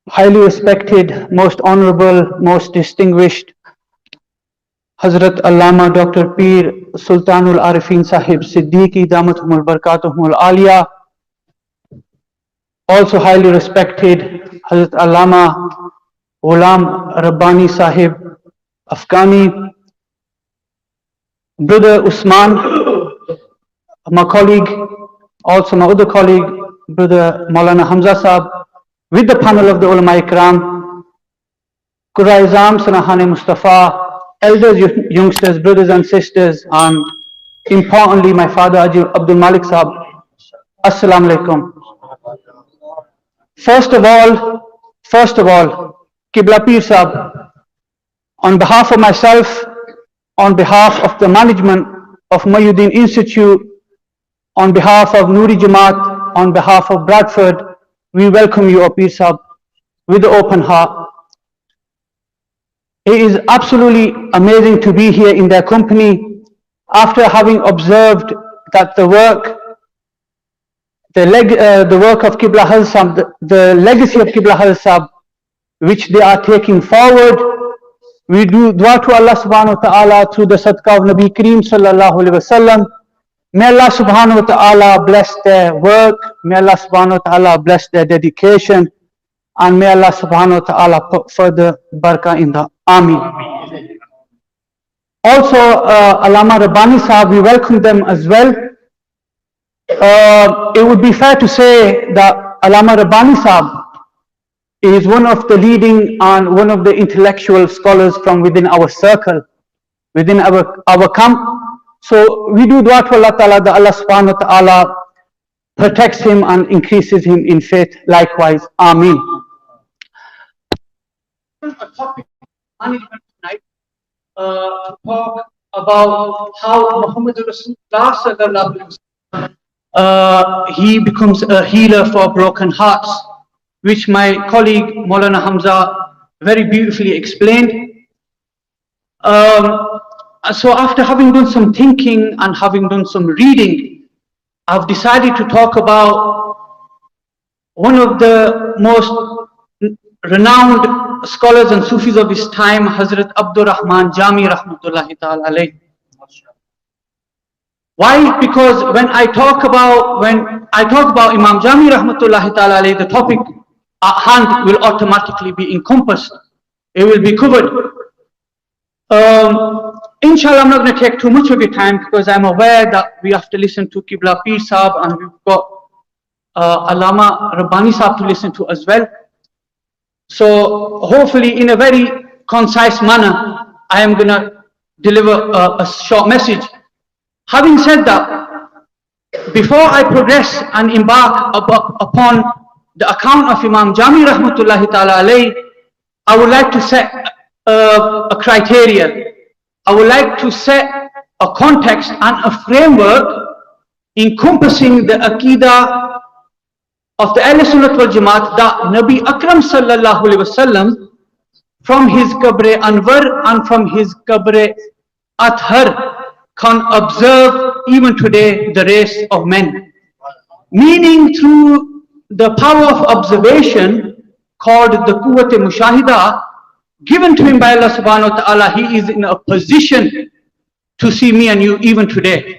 highly respected, most honorable, most distinguished Hazrat Allama Dr. Peer Sultanul Arifin Sahib Siddiqui Damathumul Barakatuhumul Aliya, also highly respected Hazrat Allama Ghulam Rabbani Sahib Afghani, Brother Usman, my colleague, also my other colleague, Brother Maulana Hamza Sahib, with the panel of the Ulama Ikram, Quraizam Sanahane Mustafa, elders, youngsters, brothers and sisters, and importantly my father Abdul Malik Sahib. Assalamu alaikum. First of all, Qibla Peer Sahib, on behalf of myself, on behalf of the management of Mayuddin Institute, on behalf of Nuri Jamaat, on behalf of Bradford, we welcome you, Peer Sahib, with an open heart. It is absolutely amazing to be here in their company after having observed that the work of Qibla Hazrat Sahib, the legacy of Qibla Hazrat Sahib, which they are taking forward. We do dua to Allah subhanahu wa ta'ala through the sadaqah of Nabi Kareem sallallahu alayhi wa sallam. May Allah subhanahu wa ta'ala bless their work, may Allah subhanahu wa ta'ala bless their dedication, and may Allah subhanahu wa ta'ala put further barakah in the army. Also, Allama Rabbani Sahib, we welcome them as well. It would be fair to say that Allama Rabbani Sahib is one of the leading and one of the intellectual scholars from within our circle, within our camp. So we do dua to Allah Ta'ala that Allah subhanahu wa ta'ala protects him and increases him in faith likewise. Ameen. A topic management tonight to talk about how Muhammad Rasulullah sallallahu alaihi wasallam he becomes a healer for broken hearts, which my colleague Maulana Hamza very beautifully explained. So after having done some thinking and having done some reading, I've decided to talk about one of the most renowned scholars and Sufis of his time, Hazrat Abdur Rahman Jami rahmatullahi ta'ala alayhi. Why? Because when I talk about Imam Jami rahmatullahi ta'ala alayhi, the topic at hand will automatically be encompassed. It will be covered. Inshallah, I'm not going to take too much of your time because I'm aware that we have to listen to Qibla Peer Sahib and we've got Allama Rabbani Sahib to listen to as well. So hopefully in a very concise manner, I am going to deliver a short message. Having said that, before I progress and embark upon the account of Imam Jami rahmatullahi ta'ala alayhi, I would like to set a criteria. I would like to set a context and a framework encompassing the Aqidah of the Ahl Sunnat wal Jamaat that Nabi Akram sallallahu alayhi wasallam from his Qabr Anwar and from his Qabr Athar can observe even today the race of men. Meaning through the power of observation called the Quwwat-e Mushahida given to him by Allah subhanahu wa ta'ala, he is in a position to see me and you even today.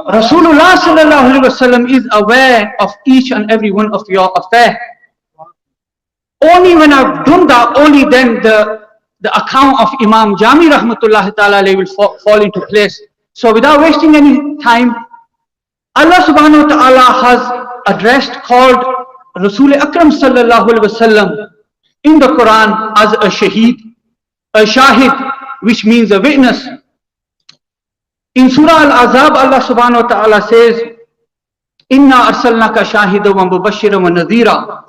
Rasulullah sallallahu alaihi wasallam is aware of each and every one of your affair. Only when I've done that, only then the account of Imam Jami rahmatullahi ta'ala will fall into place. So without wasting any time, Allah subhanahu wa ta'ala has addressed, called Rasul Akram sallallahu alaihi wasallam in the Quran as a shahid, which means a witness. In Surah Al-Azab, Allah subhanahu wa ta'ala says, Inna arsalnaka shahidan wa mubashiran wa nadhira.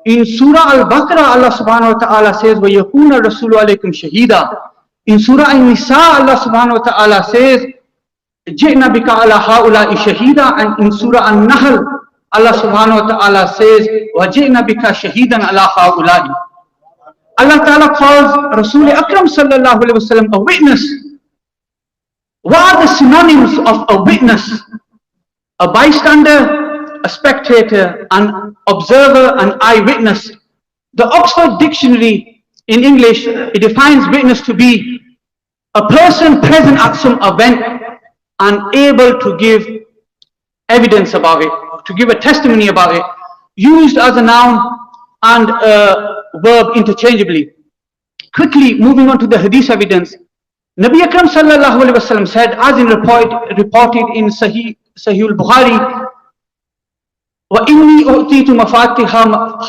In Surah Al-Baqarah, Allah subhanahu wa ta'ala says, Wa yakuna rasulu alaykum shahida. In Surah An-Nisa, Allah subhanahu wa ta'ala says, Ji'na bika ala ha'ula'i shahida. And in Surah An-Nahl, Allah subhanahu wa ta'ala says, Wa ji'na bika shahidan ala ha'ula'i. Allah ta'ala calls Rasul Akram sallallahu alayhi wa sallam a witness. What are the synonyms of a witness? A bystander, a spectator, an observer, an eyewitness. The Oxford Dictionary in English, it defines witness to be a person present at some event and able to give evidence about it, to give a testimony about it, used as a noun and a verb interchangeably. Quickly moving on to the hadith evidence, Nabi Akram sallallahu alaihi wasallam said, as in reported in Sahih al-Bukhari, وَإِنِّي أُعْتِيتُ مَفَاتِحَ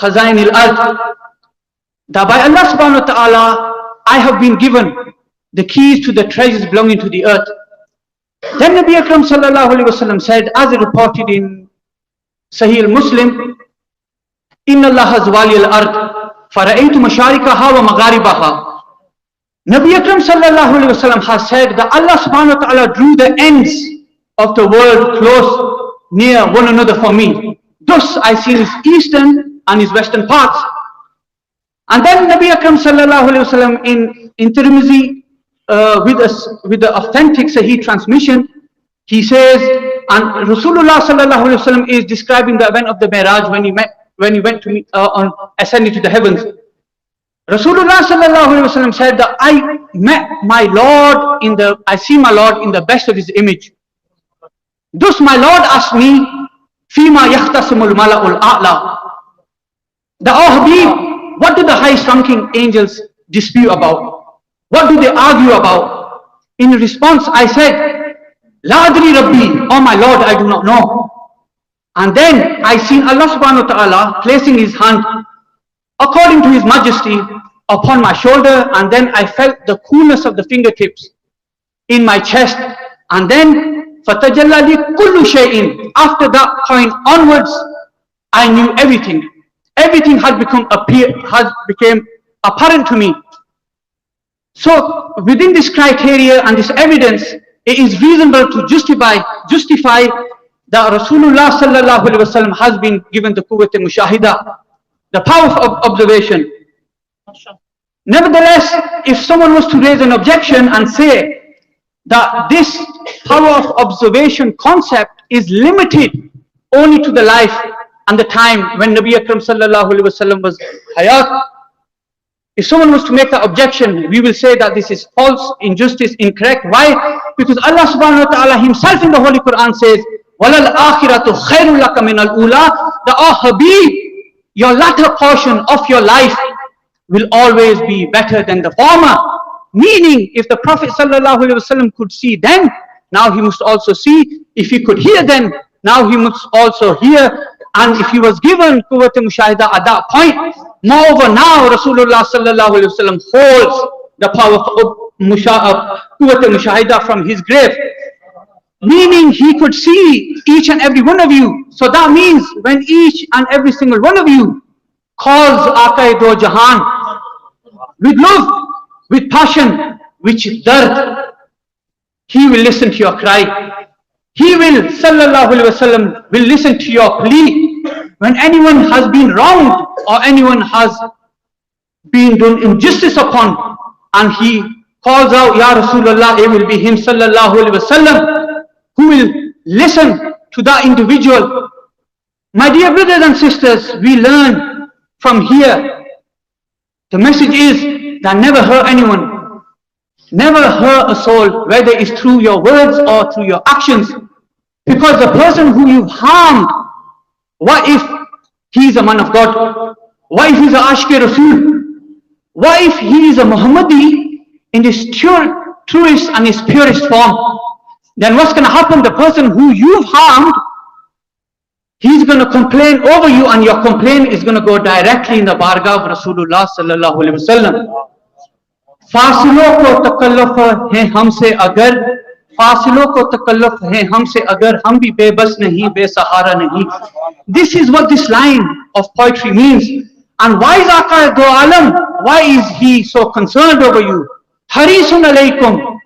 خَزَائِنِ الْأَرْضِ, that by Allah subhanahu wa ta'ala I have been given the keys to the treasures belonging to the earth. Then Nabi Akram sallallahu alaihi wasallam said, as it reported in Sahih al-Muslim, Inna Allah zawali al-ard fara'aytu masharikaha wa magharibaha. Nabi Akram sallallahu alaihi wasallam has said that Allah subhanahu wa ta'ala drew the ends of the world close near one another for me. Thus I see his eastern and his western parts. And then Nabi Akram sallallahu alaihi wasallam in Tirmidhi, with the authentic Sahih transmission, he says, and Rasulullah sallallahu alaihi wasallam is describing the event of the Mi'raj when he went to on ascending to the heavens. Rasulullah sallallahu alaihi wasallam said that I see my Lord in the best of his image. Thus my Lord asked me, Fima yahtasimul mala'ul a'la, that, oh Habib, what do the highest ranking angels dispute about? What do they argue about? In response, I said, La adri Rabbi, oh my Lord, I do not know. And then I seen Allah subhanahu wa ta'ala placing his hand according to his majesty upon my shoulder, and then I felt the coolness of the fingertips in my chest, and then fatajalla li kullu shay'in. After that point onwards, I knew everything. Everything had become apparent to me. So within this criteria and this evidence, it is reasonable to justify that Rasulullah sallallahu alaihi wasallam has been given the quwwat mushahida, the power of observation. Nevertheless, if someone was to raise an objection and say that this power of observation concept is limited only to the life and the time when Nabi Akram sallallahu alaihi wasallam was hayat, if someone was to make that objection, we will say that this is false, injustice, incorrect. Why? Because Allah subhanahu wa ta'ala himself in the Holy Quran says, وَلَلْ آخِرَةُ خَيْرٌ لَكَ مِنَ الْأُولَى, that, oh Habib, your latter portion of your life will always be better than the former. Meaning, if the Prophet sallallahu alaihi wasallam could see then, now he must also see. If he could hear then, now he must also hear. And if he was given quwwat mushahida at that point, moreover now Rasulullah sallallahu alaihi wasallam holds the power of quwwat mushahida from his grave. Meaning he could see each and every one of you. So that means when each and every single one of you calls Aqaid-o Jahan with love, with passion, with dard, he will listen to your cry. He will, sallallahu alaihi wasallam, will listen to your plea. When anyone has been wronged or anyone has been done injustice upon, and he calls out, Ya Rasulullah, it will be him, sallallahu alaihi wasallam, who will listen to that individual. My dear brothers and sisters, we learn from here. The message is that never hurt anyone. Never hurt a soul, whether it's through your words or through your actions. Because the person who you've harmed, what if he is a man of God? What if he's a Ashke Rasul? What if he is a Muhammadi in his truest and his purest form? Then what's going to happen? The person who you've harmed, he's going to complain over you, and your complaint is going to go directly in the bargah of Rasulullah sallallahu alaihi wasallam. फासिलों को तकल्लुफ है हमसे अगर, फासिलों को तकल्लुफ है हमसे अगर, हम भी बेबस नहीं, बेसहारा नहीं. This is what this line of poetry means. And why is Aqaid do Alam? Why is he so concerned over you? Harisun alaykum.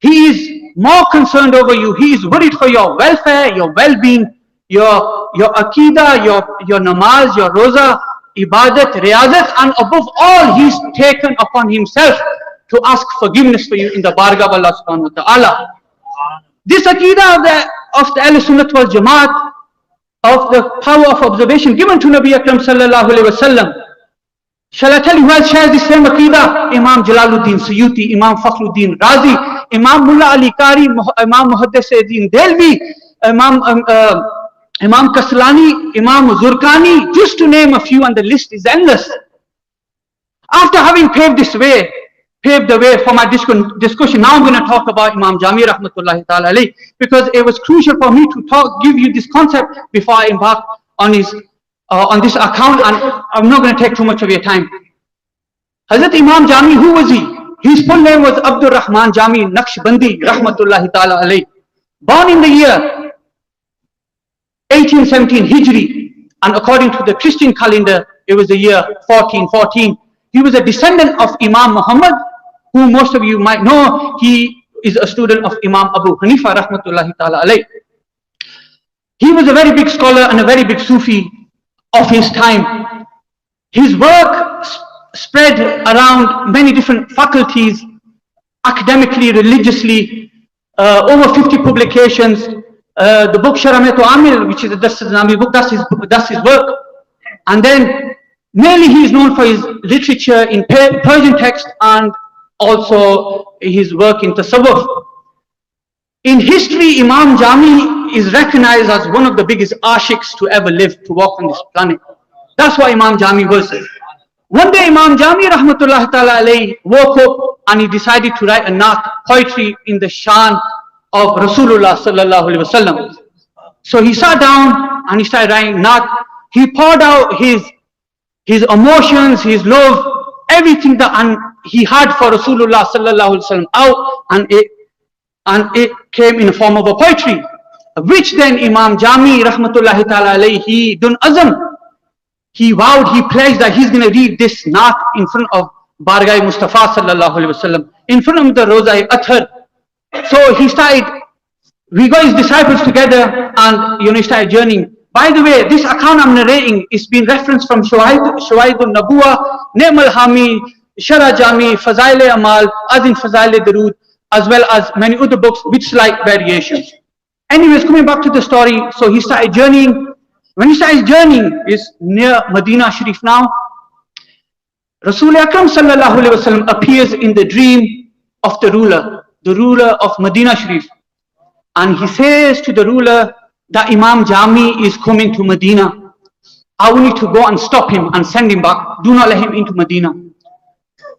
He is more concerned over you. He is worried for your welfare, your well-being, your aqidah, your namaz, your roza, ibadat, riyazat, and above all, he's taken upon himself to ask forgiveness for you in the bargah of Allah subhanahu wa ta'ala. This aqidah of the Ahl Sunnat wal Jamaat, of the power of observation given to Nabi Akram sallallahu alayhi wa sallam, Shall I tell you who else shares the same aqidah? Imam Jalaluddin Suyuti, Imam Fakhruddin Razi, Imam Mullah Ali Qari, Imam Muhaddis-e-Din Delvi, Imam Kaslani, Imam Zurkani, just to name a few, and the list is endless. After having paved the way for my discussion, now I'm going to talk about Imam Jami rahmatullahi ta'ala alayhi, because it was crucial for me to give you this concept before I embark on this account, and I'm not going to take too much of your time. Hazrat Imam Jami, who was he? His full name was Abdul Rahman Jami Naqshbandi rahmatullahi ta'ala alayhi. Born in the year 1817 Hijri, and according to the Christian calendar, it was the year 1414. He was a descendant of Imam Muhammad, who most of you might know. He is a student of Imam Abu Hanifa rahmatullahi ta'ala alayhi. He was a very big scholar and a very big Sufi of his time. His work spread around many different faculties, academically, religiously, over 50 publications. The book Sharametu Amil, which is a Dasnami book, that's his work. And then mainly he is known for his literature in Persian text and also his work in Tasawwuf. In history, Imam Jami is recognized as one of the biggest ashiks to ever live, to walk on this planet. That's what Imam Jami was. One day Imam Jami rahmatullah ta'ala alayhi woke up and he decided to write a naat, poetry in the shan of Rasulullah sallallahu alayhi wasallam. So he sat down and he started writing naat. He poured out his emotions, his love, everything that he had for Rasulullah sallallahu alayhi wasallam out, and it came in the form of a poetry, which then Imam Jami rahmatullahi ta'ala alayhi, he done azam. He vowed, he pledged that he's going to read this naat in front of Bargai Mustafa sallallahu alayhi wasallam, in front of the Roza Athar. So we got his disciples together and he started journeying. By the way, this account I'm narrating is being referenced from Shawaidul Nabuwa, Ni'mal Hami, Shara Jami, Fazail Amal, Azin Fazail Darood, as well as many other books with slight variations. Anyways, coming back to the story, so he started journeying. When he started journeying, is near Medina Sharif now. Rasul Akram sallallahu alayhi wasallam appears in the dream of the ruler of Medina Sharif. And he says to the ruler that Imam Jami is coming to Medina. I will need to go and stop him and send him back. Do not let him into Medina.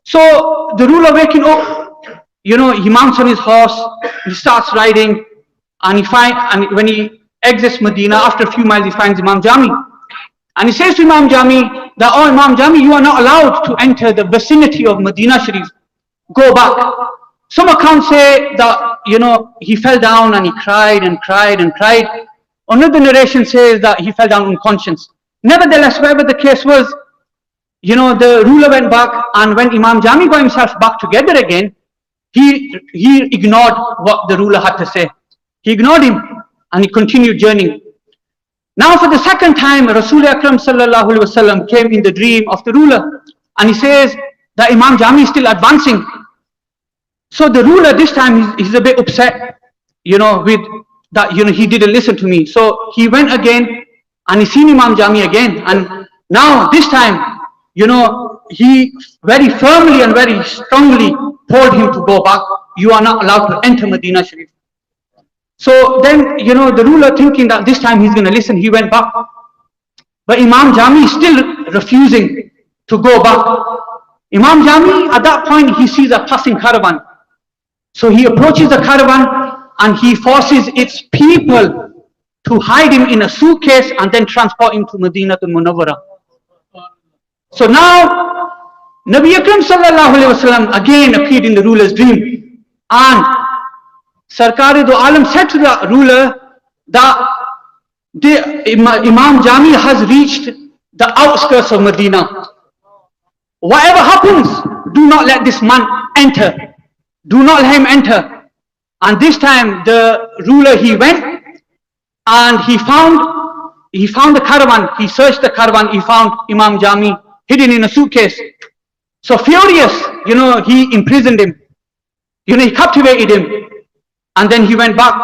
So the ruler waking up, he mounts on his horse, he starts riding, and when he exits Medina, after a few miles he finds Imam Jami. And he says to Imam Jami that, oh Imam Jami, you are not allowed to enter the vicinity of Medina Sharif. Go back. Some accounts say that, he fell down and he cried and cried and cried. Another narration says that he fell down unconscious. Nevertheless, whatever the case was, the ruler went back, and when Imam Jami got himself back together again, he ignored what the ruler had to say. He ignored him and he continued journeying. Now for the second time, Rasul Akram sallallahu alaihi wasallam came in the dream of the ruler, and he says that Imam Jami is still advancing. So the ruler this time, he's a bit upset, with that, he didn't listen to me. So he went again and he seen Imam Jami again. And now this time, he very firmly and very strongly told him to go back. You are not allowed to enter Medina Sharif. So then, the ruler thinking that this time he's going to listen, he went back. But Imam Jami is still refusing to go back. Imam Jami, at that point, he sees a passing caravan. So he approaches the caravan and he forces its people to hide him in a suitcase and then transport him to Madinatul Munawwara. So now, Nabi Akram sallallahu alayhi wasallam again appeared in the ruler's dream, and Sarkar-e-Do Alam said to the ruler that Imam Jami has reached the outskirts of Medina. Whatever happens, do not let this man enter. Do not let him enter. And this time the ruler, he went and he found the caravan. He searched the caravan. He found Imam Jami hidden in a suitcase. So furious, he imprisoned him. He captivated him. And then he went back.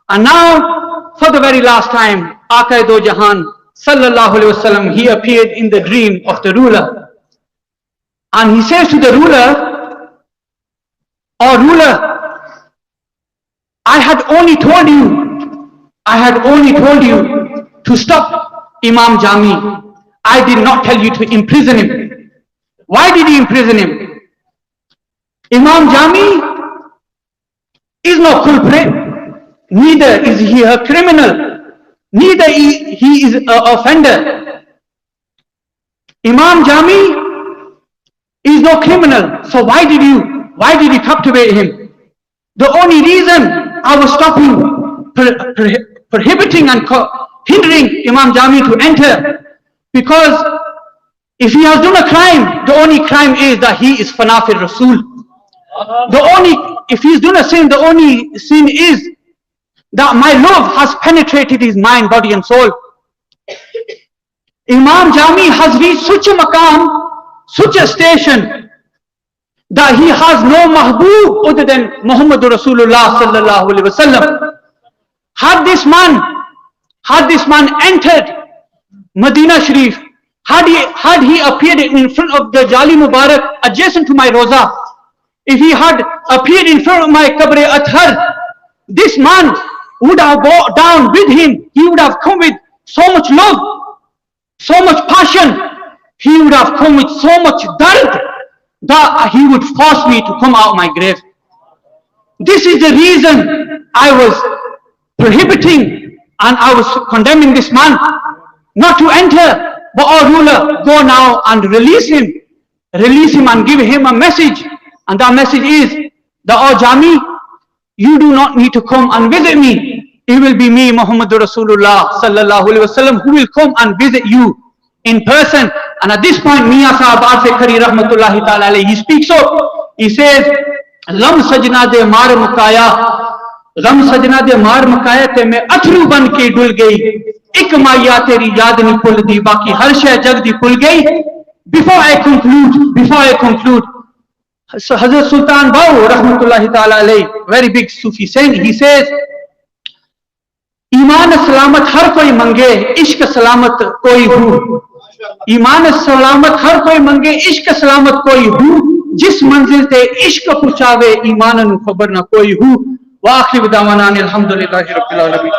And now, for the very last time, Aqaid-o Jahan sallallahu alayhi wasallam, he appeared in the dream of the ruler. and he says to the ruler, "Oh ruler, I had only told you to stop Imam Jami. I did not tell you to imprison him." Why did he imprison him? Imam Jami is no culprit, neither is he a criminal, neither he is an offender. Imam Jami is no criminal, so why did you captivate him? The only reason I was stopping, prohibiting and hindering Imam Jami to enter, because if he has done a crime, the only crime is that he is fanafir Rasul. If he's done a sin, the only sin is that my love has penetrated his mind, body and soul. Imam Jami has reached such a maqam, such a station, that he has no mahbub other than Muhammadur Rasulullah sallallahu alaihi wasallam. Had this man entered Medina Sharif, had he appeared in front of the Jali Mubarak adjacent to my Roza, if he had appeared in front of my Qabr Athar, this man would have brought down with him, he would have come with so much love, so much passion, he would have come with so much dard that he would force me to come out of my grave. This is the reason I was prohibiting and I was condemning this man not to enter. But our ruler, go now and release him and give him a message. And that message is that, "Oh Jami, you do not need to come and visit me. It will be me, Muhammadur Rasulullah sallallahu alaihi wasallam, who will come and visit you in person." And at this point, Miyan Sahab Aase Khari rahmatullahi ta'ala alayhi, he speaks up. He says, "Ram sajna de maar mukaya te main athru ban ke dul gayi. Ik maiya teri yaad nahi bhuldi, baki har shay jag di bhul gayi." Before I conclude, so Hazrat Sultan Bahu rahmatullahi ta'ala alayhi, very big Sufi saint, he says, "Iman salamat har koi mange, ishq salamat koi hu. Iman salamat har koi mange, ishq salamat koi hu. Jis manzil te ishq puchave, iman nu khabar na koi hu." Wa akhir da'wana alhamdulillahi rabbil alamin.